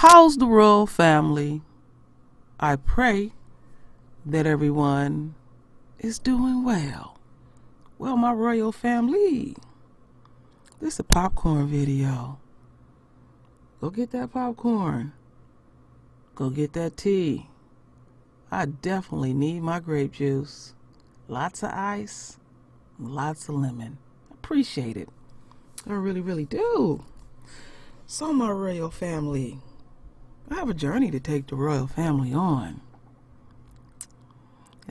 How's the royal family? I pray that everyone is doing well. Well, my royal family, this is a popcorn video. Go get that popcorn. Go get that tea. I definitely need my grape juice. Lots of ice, lots of lemon. Appreciate it. I really, really do. So, my royal family, I have a journey to take the royal family on.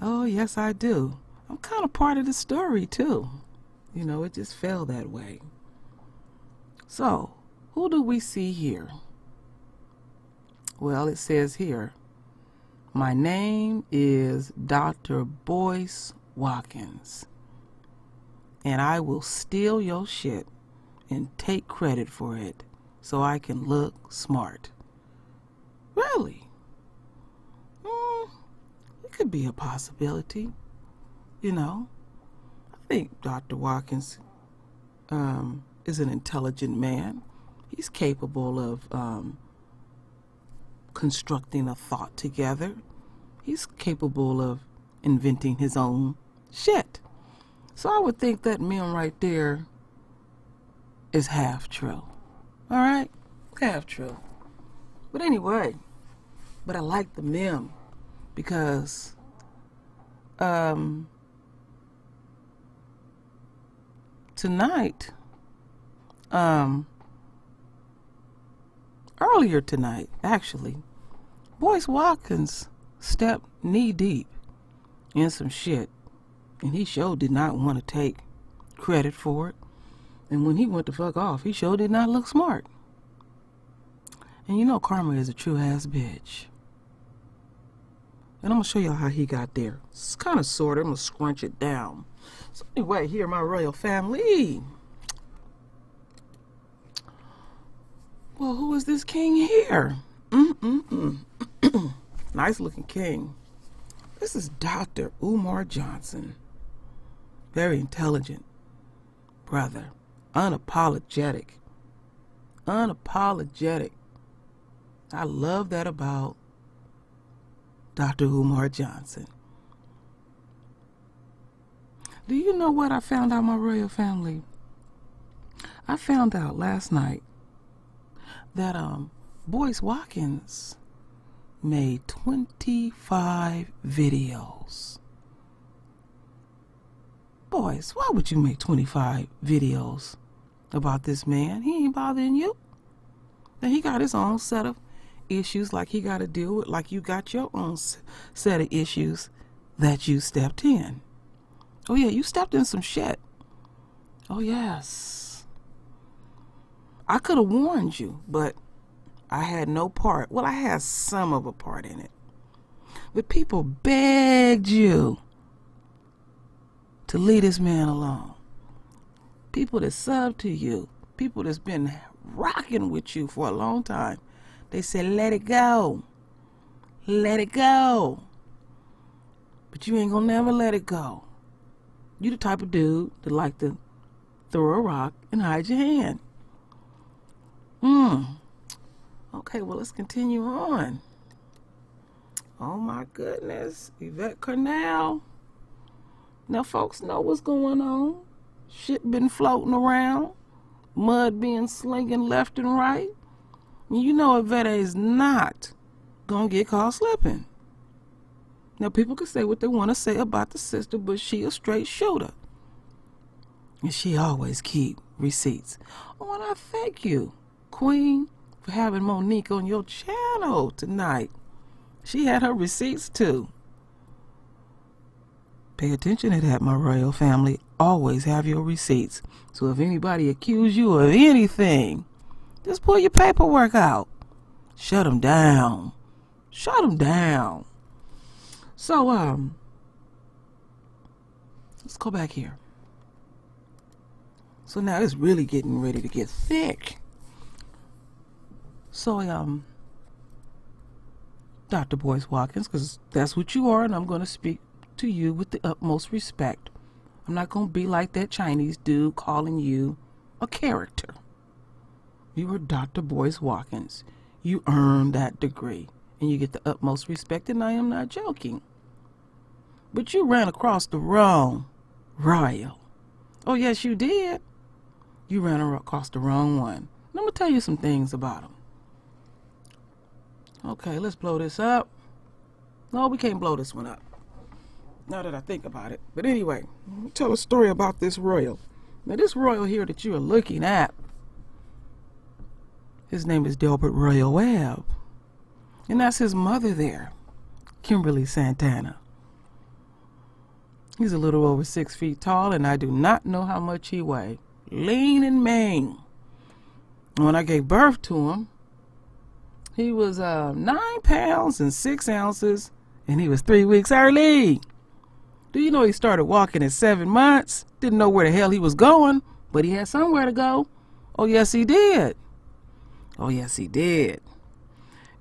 Oh, yes, I do. I'm kind of part of the story, too. You know, it just fell that way. So, who do we see here? Well, it says here, my name is Dr. Boyce Watkins, and I will steal your shit and take credit for it so I can look smart. Really? It could be a possibility. You know, I think Dr. Watkins is an intelligent man. He's capable of constructing a thought together. He's capable of inventing his own shit. So I would think that meme right there is half true. All right? Half true. But anyway, but I like the meme because tonight, earlier tonight, actually, Boyce Watkins stepped knee deep in some shit, and he sure did not want to take credit for it. And when he went to fuck off, he sure did not look smart. And you know karma is a true ass bitch. And I'm gonna show y'all how he got there. It's kind of sort of, I'm gonna scrunch it down. So anyway, here my royal family. Well, who is this king here? Nice looking king. This is Dr. Umar Johnson. Very intelligent brother. Unapologetic. Unapologetic. I love that about Dr. Umar Johnson. Do you know what I found out, my royal family? I found out last night that Boyce Watkins made 25 videos. Boyce, why would you make 25 videos about this man? He ain't bothering you. Then he got his own set of issues like he got to deal with, like you got your own set of issues that you stepped in. Oh yeah, you stepped in some shit. Oh yes. I could have warned you, but I had no part. Well, I had some of a part in it. But people begged you to leave this man alone. People that sub to you, people that's been rocking with you for a long time, they said, let it go. Let it go. But you ain't gonna never let it go. You the type of dude that like to throw a rock and hide your hand. Okay, well, let's continue on. Oh my goodness, Yvette Cornell. Now folks know what's going on. Shit been floating around. Mud being slinging left and right. You know Yvette is not gonna get caught slipping. Now people can say what they want to say about the sister, but she a straight shooter. And she always keep receipts. Oh, and I thank you, Queen, for having Monique on your channel tonight. She had her receipts too. Pay attention to that, my royal family. Always have your receipts. So if anybody accuse you of anything, just pull your paperwork out. Shut them down. Shut them down. So, let's go back here. So now it's really getting ready to get thick. So, Dr. Boyce Watkins, because that's what you are, and I'm going to speak to you with the utmost respect. I'm not going to be like that Chinese dude calling you a character. You are Dr. Boyce Watkins. you earn that degree and you get the utmost respect, and I am not joking. But you ran across the wrong royal. Oh, yes, you did. You ran across the wrong one. And I'm going to tell you some things about him. Okay, let's blow this up. No, we can't blow this one up, now that I think about it. But anyway, let me tell a story about this royal. Now, this royal here that you are looking at, his name is Delbert Royal Webb. And that's his mother there, Kimberly Santana. He's a little over 6 feet tall, and I do not know how much he weighed. Lean and mean. When I gave birth to him, he was 9 pounds and 6 ounces, and he was 3 weeks early. Do you know he started walking at 7 months? Didn't know where the hell he was going, but he had somewhere to go. Oh, yes, he did. Oh, yes, he did.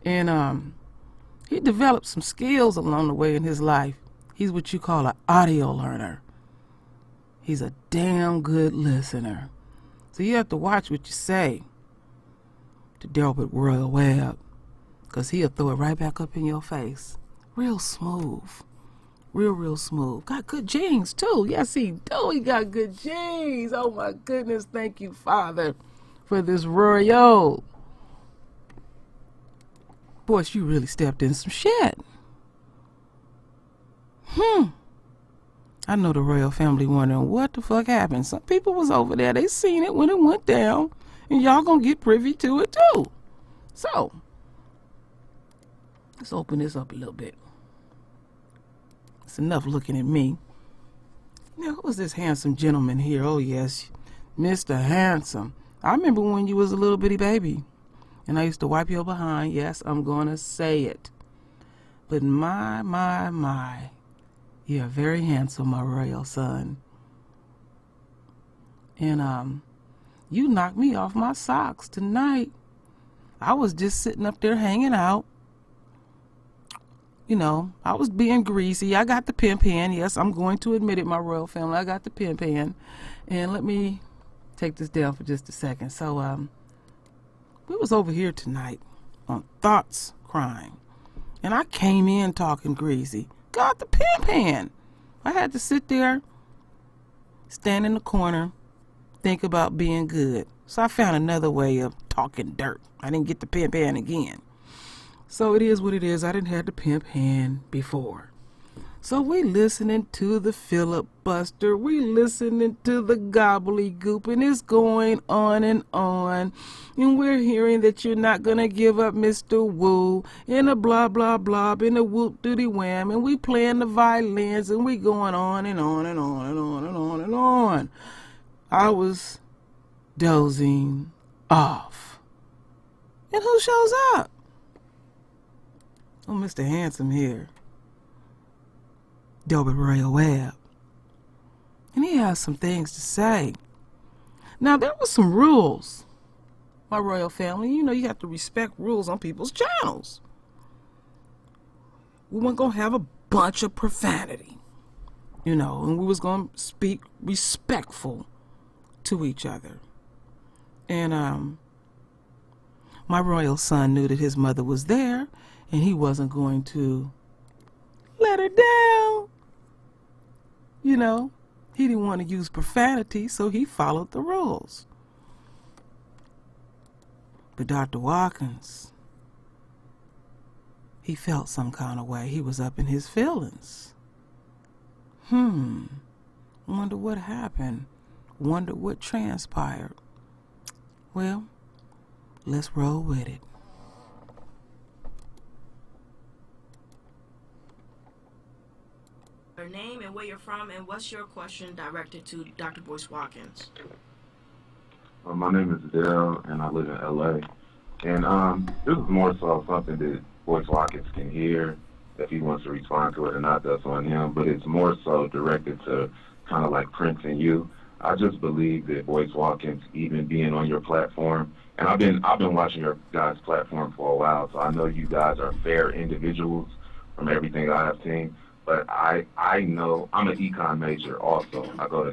And he developed some skills along the way in his life. He's what you call an audio learner. He's a damn good listener. So you have to watch what you say to Delbert Royal Webb, because he'll throw it right back up in your face. Real smooth. Real smooth. Got good genes, too. Yes, he do. He got good genes. Oh, my goodness. Thank you, Father, for this royal. Boyce, you really stepped in some shit. I know the royal family wondering what the fuck happened. Some people was over there. They seen it when it went down, and y'all gonna get privy to it, too. So, let's open this up a little bit. It's enough looking at me. Now, who is this handsome gentleman here? Oh, yes, Mr. Handsome. I remember when you was a little bitty baby, and I used to wipe your behind. Yes, I'm going to say it. But my, you're very handsome, my royal son. And you knocked me off my socks tonight. I was just sitting up there hanging out. You know, I was being greasy. I got the pimp hand. Yes, I'm going to admit it, my royal family. I got the pimp hand. And let me take this down for just a second. So, we was over here tonight on Thoughts Crime. And I came in talking greasy. Got the pimp hand. I had to sit there, stand in the corner, think about being good. So I found another way of talking dirt. I didn't get the pimp hand again. So it is what it is. I didn't have the pimp hand before. So we listening to the filibuster. We listening to the gobbledygook, and it's going on. And we're hearing that you're not going to give up Mr. Woo, and a blah, blah, blah, and a whoop doody wham. And we playing the violins, and we going on and on and on and on and on and on. I was dozing off. And who shows up? Oh, Mr. Handsome here. Delbert Royal Webb. And he has some things to say. Now, there were some rules, my royal family. You know, you have to respect rules on people's channels. We weren't going to have a bunch of profanity, you know, and we was going to speak respectful to each other. And my royal son knew that his mother was there, and he wasn't going to let her down. You know, he didn't want to use profanity, so he followed the rules. But Dr. Watkins, he felt some kind of way. He was up in his feelings. Wonder what happened. Wonder what transpired. Well, let's roll with it. Your name and where you're from, and what's your question directed to Dr. Boyce Watkins? My name is Dale, and I live in LA. And this is more so something that Boyce Watkins can hear. If he wants to respond to it or not, that's on him. But it's more so directed to kind of like Prince and you. I just believe that Boyce Watkins, even being on your platform, and I've been watching your guys' platform for a while, so I know you guys are fair individuals from everything I have seen. But I know I'm an econ major also. I go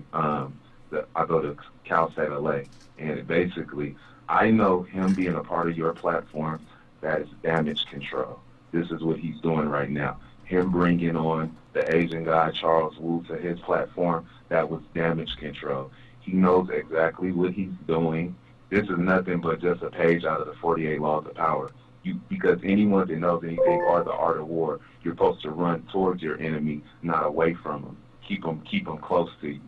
to Cal State LA, and basically I know him being a part of your platform. that is damage control. This is what he's doing right now. Him bringing on the Asian guy, Charles Wu, to his platform, that was damage control. He knows exactly what he's doing. This is nothing but just a page out of the 48 Laws of Power. Because anyone that knows anything or the art of war, you're supposed to run towards your enemy, not away from them. Keep them close to you.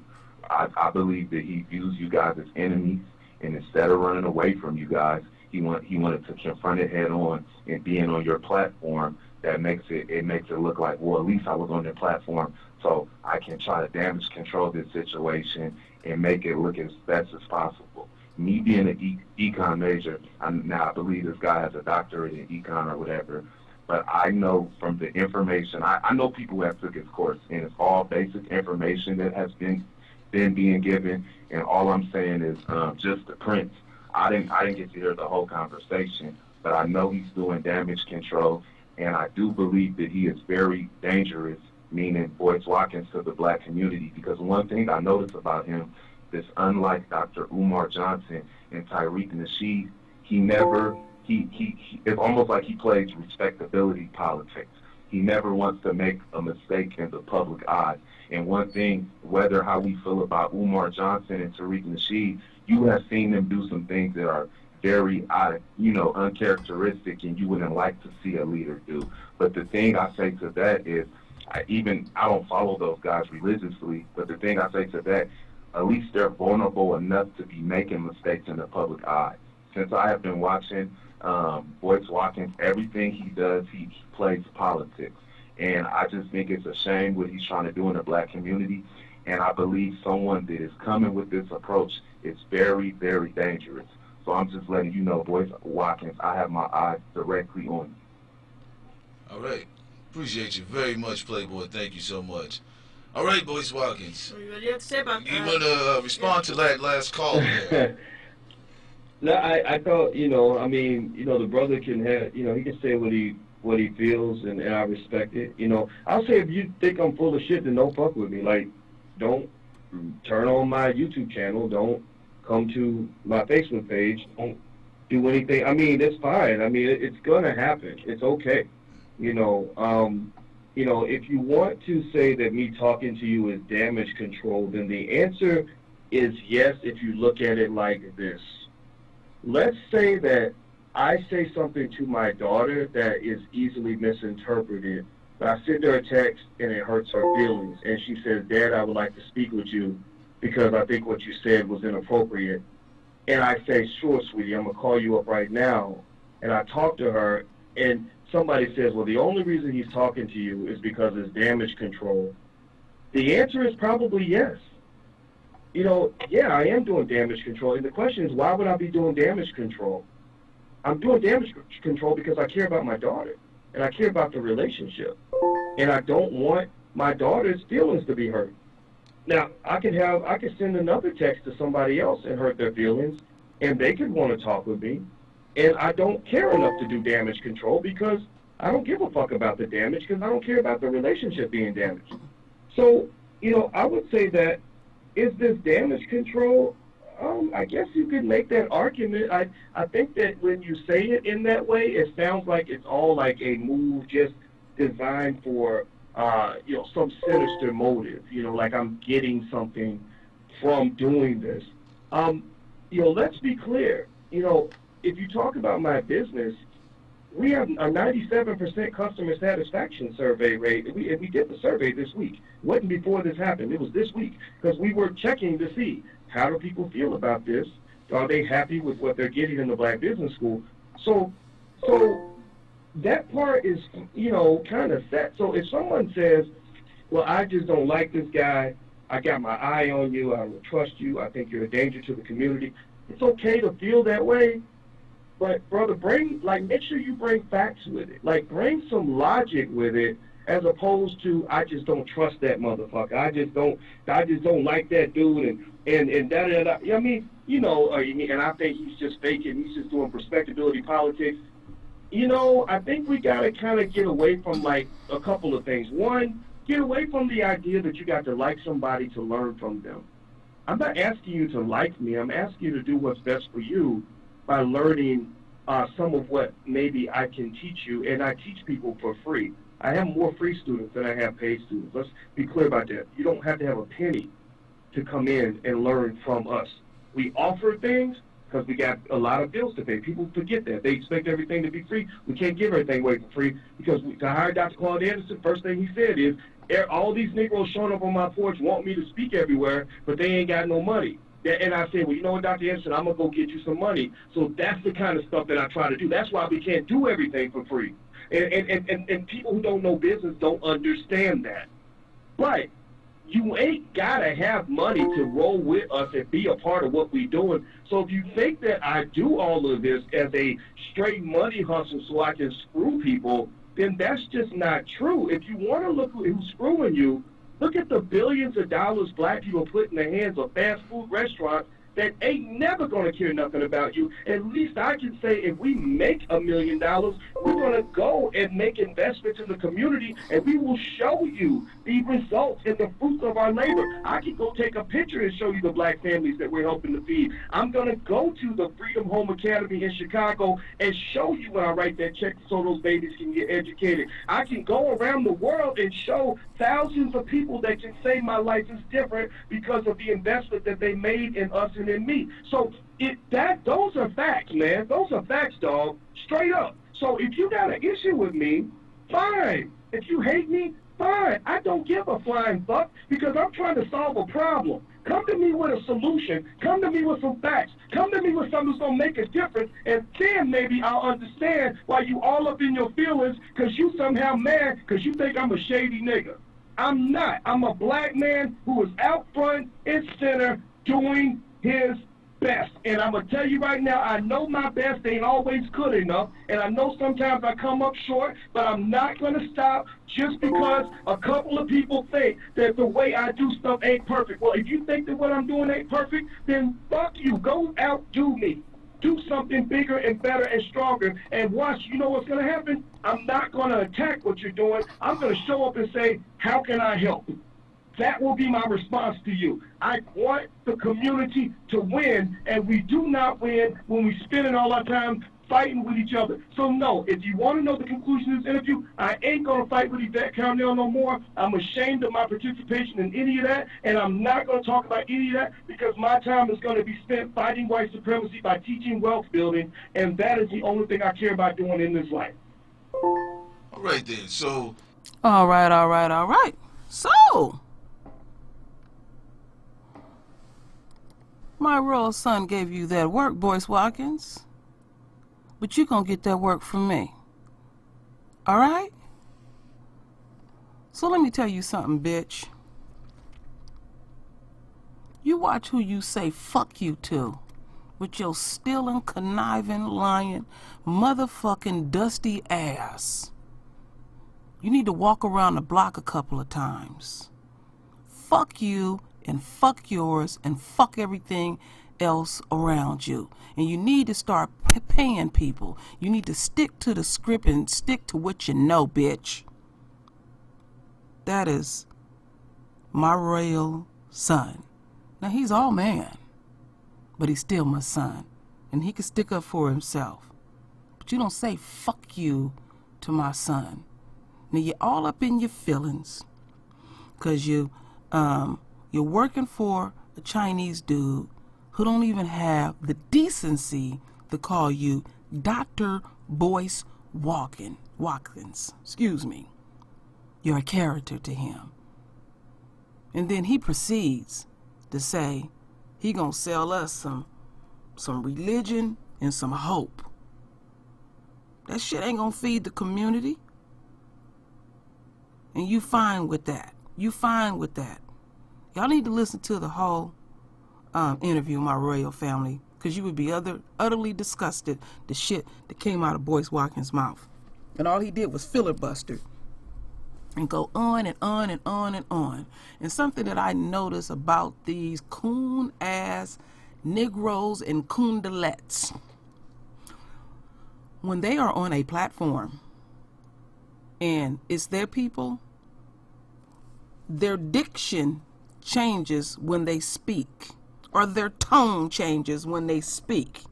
I believe that he views you guys as enemies, and instead of running away from you guys, he wanted to confront it head on, and being on your platform, that makes it look like, well, at least I was on their platform, so I can try to damage control this situation and make it look as best as possible. Me being an econ major, now I believe this guy has a doctorate in econ or whatever, but I know from the information, I know people who have took his course, and it's all basic information that has been being given, and all I'm saying is just the prints. I didn't get to hear the whole conversation, but I know he's doing damage control, and I do believe that he is very dangerous, meaning Boyce Watkins, to the black community, because one thing I noticed about him, this unlike Dr. Umar Johnson and Tariq Nasheed, it's almost like he plays respectability politics. He never wants to make a mistake in the public eye. And one thing, whether how we feel about Umar Johnson and Tariq Nasheed, you have seen them do some things that are very, uncharacteristic, and you wouldn't like to see a leader do. But the thing I say to that is, I don't follow those guys religiously, but the thing I say to that, at least they're vulnerable enough to be making mistakes in the public eye. Since I have been watching Boyce Watkins, everything he does, he plays politics. And I just think it's a shame what he's trying to do in the black community. And I believe someone that is coming with this approach is very, very dangerous. So I'm just letting you know, Boyce Watkins, I have my eyes directly on you. All right. Appreciate you very much, Playboy. Thank you so much. All right, Boyce Watkins. What do you have to say about that? You want to respond to that last call there? No, I thought, the brother can have, he can say what he feels, and I respect it. I'll say, if you think I'm full of shit, then don't fuck with me. Like, don't turn on my YouTube channel. Don't come to my Facebook page. Don't do anything. I mean, it's fine. I mean, it's gonna happen. It's okay. If you want to say that me talking to you is damage control, then the answer is yes, if you look at it like this. Let's say that I say something to my daughter that is easily misinterpreted, but I send her a text and it hurts her feelings, and she says, Dad, I would like to speak with you because I think what you said was inappropriate. And I say, sure, sweetie, I'm going to call you up right now. And I talk to her, and somebody says, well, the only reason he's talking to you is because it's damage control. The answer is probably yes. Yeah, I am doing damage control. And the question is, why would I be doing damage control? I'm doing damage control because I care about my daughter, and I care about the relationship. And I don't want my daughter's feelings to be hurt. Now, I could send another text to somebody else and hurt their feelings, and they could want to talk with me. And I don't care enough to do damage control because I don't give a fuck about the damage, because I don't care about the relationship being damaged. So, I would say that, is this damage control? I guess you could make that argument. I think that when you say it in that way, it sounds like it's all like a move just designed for, some sinister motive, like I'm getting something from doing this. Let's be clear. If you talk about my business, we have a 97% customer satisfaction survey rate. We did the survey this week. It wasn't before this happened. It was this week, because we were checking to see, how do people feel about this? Are they happy with what they're getting in the Black Business School? So that part is, kind of set. So if someone says, well, I just don't like this guy, I got my eye on you, I don't trust you, I think you're a danger to the community, it's okay to feel that way. But, brother, make sure you bring facts with it. Like, bring some logic with it, as opposed to, I just don't trust that motherfucker. I just don't like that dude, and da-da-da. I mean, and I think he's just faking, he's just doing respectability politics. I think we got to kind of get away from, like, a couple of things. One, get away from the idea that you got to like somebody to learn from them. I'm not asking you to like me. I'm asking you to do what's best for you by learning some of what maybe I can teach you, and I teach people for free. I have more free students than I have paid students. Let's be clear about that. You don't have to have a penny to come in and learn from us. We offer things because we got a lot of bills to pay. People forget that. They expect everything to be free. We can't give everything away for free because to hire Dr. Claude Anderson, first thing he said is, all these Negroes showing up on my porch want me to speak everywhere, but they ain't got no money. And I said, well, you know what, Dr. Anderson, I'm going to go get you some money. So that's the kind of stuff that I try to do. That's why we can't do everything for free. And people who don't know business don't understand that. But you ain't got to have money to roll with us and be a part of what we're doing. So if you think that I do all of this as a straight money hustle so I can screw people, then that's just not true. If you want to look who's screwing you, look at the billions of dollars black people put in the hands of fast food restaurants that ain't never going to care nothing about you. At least I can say if we make $1 million, we're going to go and make investments in the community, and we will show you the results and the fruits of our labor. I can go take a picture and show you the black families that we're helping to feed. I'm going to go to the Freedom Home Academy in Chicago and show you when I write that check so those babies can get educated. I can go around the world and show thousands of people that can say my life is different because of the investment that they made in us and in me. So those are facts, man. Those are facts, dog. Straight up. So if you got an issue with me, fine. If you hate me, fine. I don't give a flying fuck because I'm trying to solve a problem. Come to me with a solution. Come to me with some facts. Come to me with something that's going to make a difference, and then maybe I'll understand why you all up in your feelings because you somehow mad because you think I'm a shady nigga. I'm not. I'm a black man who is out front and center doing his best. And I'm going to tell you right now, I know my best ain't always good enough, and I know sometimes I come up short, but I'm not going to stop just because a couple of people think that the way I do stuff ain't perfect. Well, if you think that what I'm doing ain't perfect, then fuck you. Go outdo me. Do something bigger and better and stronger, and watch. You know what's going to happen? I'm not going to attack what you're doing. I'm going to show up and say, how can I help? That will be my response to you. I want the community to win, and we do not win when we spend all our time fighting with each other. So no, if you want to know the conclusion of this interview, I ain't going to fight with Yvette Carnell no more. I'm ashamed of my participation in any of that, and I'm not going to talk about any of that because my time is going to be spent fighting white supremacy by teaching wealth building, and that is the only thing I care about doing in this life. All right then, so... All right. So... my royal son gave you that work, Boyce Watkins. But you gonna get that work from me. All right? So let me tell you something, bitch. You watch who you say fuck you to with your stealing, conniving, lying, motherfucking dusty ass. You need to walk around the block a couple of times. Fuck you and fuck yours and fuck everything else around you. And you need to start paying people. You need to stick to the script and stick to what you know, bitch. That is my royal son. Now, he's all man, but he's still my son. And he can stick up for himself. But you don't say fuck you to my son. Now, you're all up in your feelings because you're working for a Chinese dude who don't even have the decency to call you Dr. Boyce Watkins. Excuse me. You're a character to him. And then he proceeds to say he gonna sell us some religion and some hope. That shit ain't gonna feed the community. And you fine with that. You fine with that. Y'all need to listen to the whole interview, my royal family, because you would be utterly disgusted the shit that came out of Boyce Watkins' mouth. And all he did was filibuster and go on and on and on and on. And something that I notice about these coon-ass Negroes and coondelettes, when they are on a platform and it's their people, their diction changes when they speak, or their tone changes when they speak.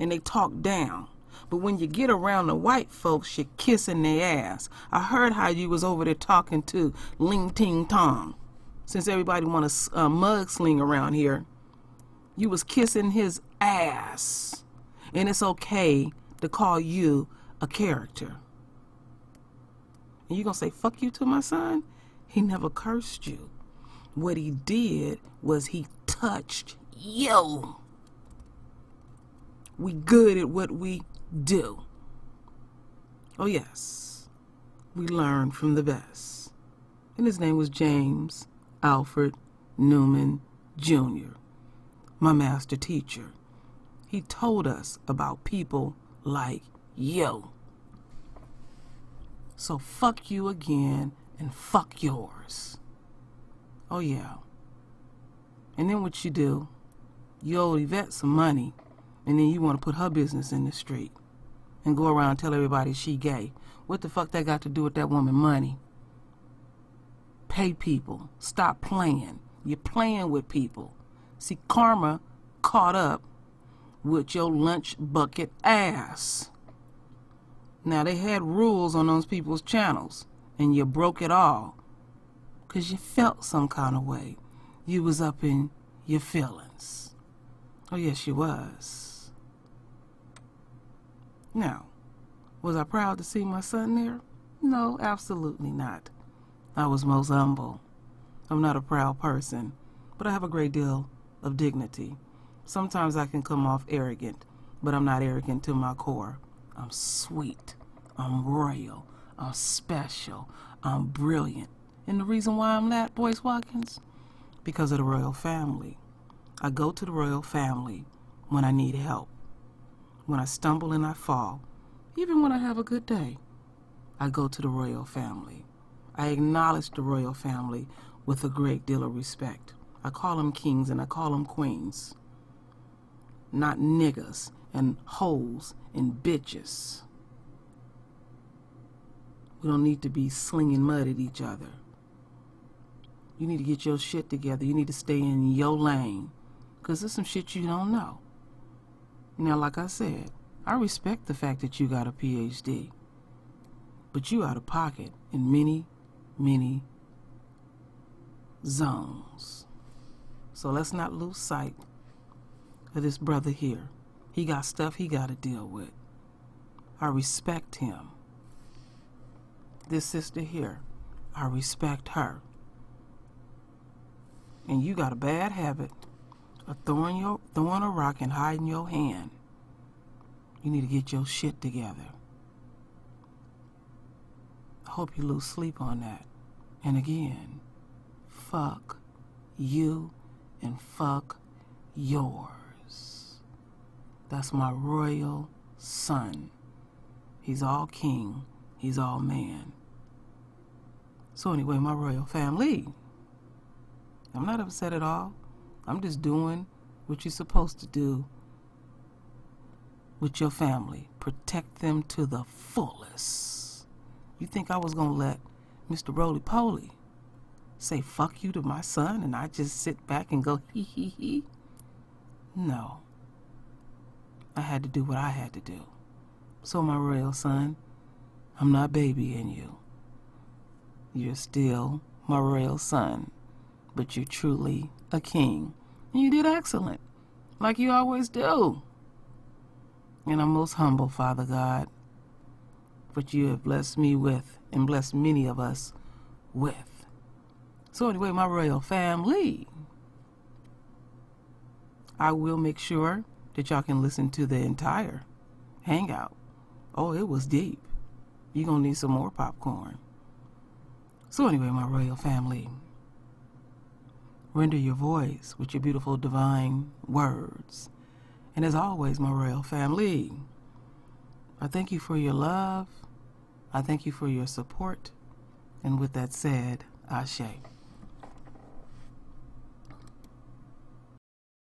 and they talk down. But when you get around the white folks, you're kissing their ass. I heard how you was over there talking to Ling Ting Tong. Since everybody want to mug sling around here, you was kissing his ass. And it's okay to call you a character. And you gonna say fuck you to my son? He never cursed you. What he did was he touched you. We good at what we do. Oh yes, we learn from the best. And his name was James Alfred Newman Jr., my master teacher. He told us about people like you. So fuck you again and fuck yours. Oh yeah. And then what you do, you owe Yvette some money, and then you want to put her business in the street and go around and tell everybody she gay. What the fuck that got to do with that woman money? Pay people. Stop playing. You're playing with people. See, karma caught up with your lunch bucket ass. Now, they had rules on those people's channels, and you broke it all because you felt some kind of way. You was up in your feelings. Oh, yes, you was. Now, was I proud to see my son there? No, absolutely not. I was most humble. I'm not a proud person, but I have a great deal of dignity. Sometimes I can come off arrogant, but I'm not arrogant to my core. I'm sweet. I'm royal. I'm special. I'm brilliant. And the reason why I'm that, Boyce Watkins? Because of the royal family. I go to the royal family when I need help. When I stumble and I fall. Even when I have a good day, I go to the royal family. I acknowledge the royal family with a great deal of respect. I call them kings and I call them queens. Not niggas and hoes and bitches. We don't need to be slinging mud at each other. You need to get your shit together. You need to stay in your lane. Because there's some shit you don't know. Now, like I said, I respect the fact that you got a PhD. But you out of pocket in many, many zones. So let's not lose sight of this brother here. He got stuff he got to deal with. I respect him. This sister here, I respect her. And you got a bad habit of throwing a rock and hiding your hand. You need to get your shit together. I hope you lose sleep on that. And again, fuck you and fuck yours. That's my royal son. He's all king. He's all man. So anyway, my royal family, I'm not upset at all. I'm just doing what you're supposed to do with your family. Protect them to the fullest. You think I was going to let Mr. Roly-Poly say fuck you to my son and I just sit back and go hee hee hee? No. I had to do what I had to do. So my royal son, I'm not babying you. You're still my royal son, but you're truly a king. And you did excellent, like you always do. And I'm most humble, Father God, what you have blessed me with and blessed many of us with. So anyway, my royal family, I will make sure that y'all can listen to the entire hangout. Oh, it was deep. You're going to need some more popcorn. So anyway, my royal family, render your voice with your beautiful divine words. And as always, my royal family, I thank you for your love. I thank you for your support. And with that said, Ashe.